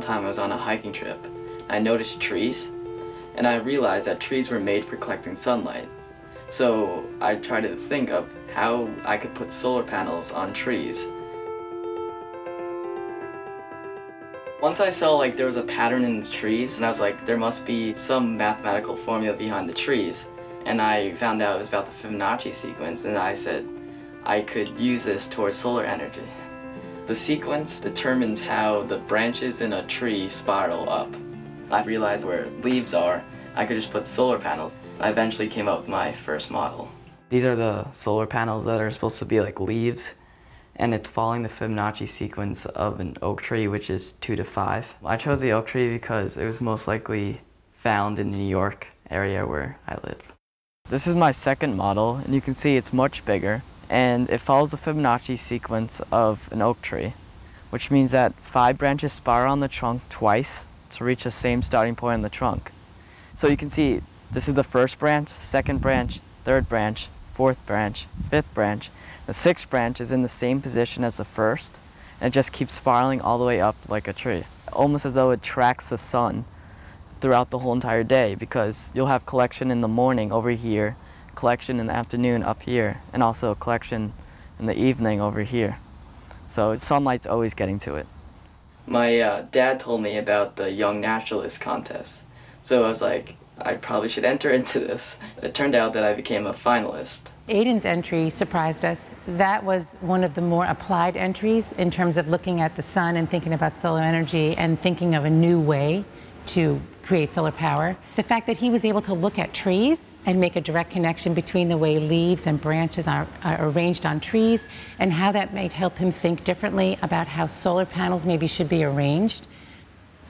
one time I was on a hiking trip. I noticed trees, and I realized that trees were made for collecting sunlight. So I tried to think of how I could put solar panels on trees. Once I saw there was a pattern in the trees, and I was like, there must be some mathematical formula behind the trees. And I found out it was about the Fibonacci sequence, and I said I could use this towards solar energy. The sequence determines how the branches in a tree spiral up. I realized where leaves are, I could just put solar panels. I eventually came up with my first model. These are the solar panels that are supposed to be like leaves, and it's following the Fibonacci sequence of an oak tree, which is 2 to 5. I chose the oak tree because it was most likely found in the New York area where I live. This is my second model, and you can see it's much bigger, and it follows the Fibonacci sequence of an oak tree, which means that 5 branches spiral on the trunk twice to reach the same starting point on the trunk. So you can see this is the first branch, second branch, third branch, fourth branch, fifth branch. The sixth branch is in the same position as the first, and it just keeps spiraling all the way up like a tree. Almost as though it tracks the sun throughout the whole entire day, because you'll have collection in the morning over here, collection in the afternoon up here, and also collection in the evening over here. So sunlight's always getting to it. My dad told me about the Young Naturalist contest, so I was like, I probably should enter into this. It turned out that I became a finalist. Aidan's entry surprised us. That was one of the more applied entries in terms of looking at the sun and thinking about solar energy and thinking of a new way to create solar power. The fact that he was able to look at trees and make a direct connection between the way leaves and branches are arranged on trees and how that might help him think differently about how solar panels maybe should be arranged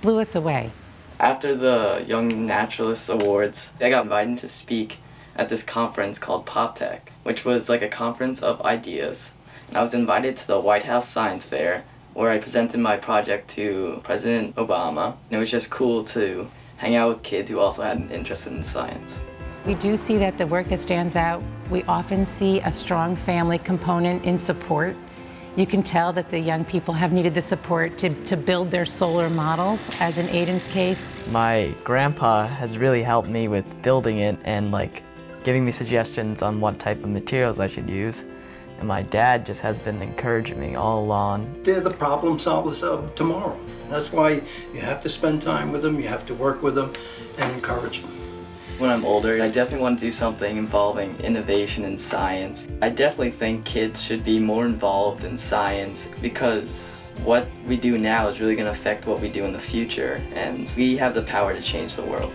blew us away. After the Young Naturalist Awards, I got invited to speak at this conference called PopTech, which was like a conference of ideas. And I was invited to the White House Science Fair, where I presented my project to President Obama. And it was just cool to hang out with kids who also had an interest in science. We do see that the work that stands out, we often see a strong family component in support. You can tell that the young people have needed the support to build their solar models, as in Aidan's case. My grandpa has really helped me with building it and giving me suggestions on what type of materials I should use. And my dad just has been encouraging me all along. They're the problem solvers of tomorrow. That's why you have to spend time with them, you have to work with them and encourage them. When I'm older, I definitely want to do something involving innovation and science. I definitely think kids should be more involved in science, because what we do now is really going to affect what we do in the future, and we have the power to change the world.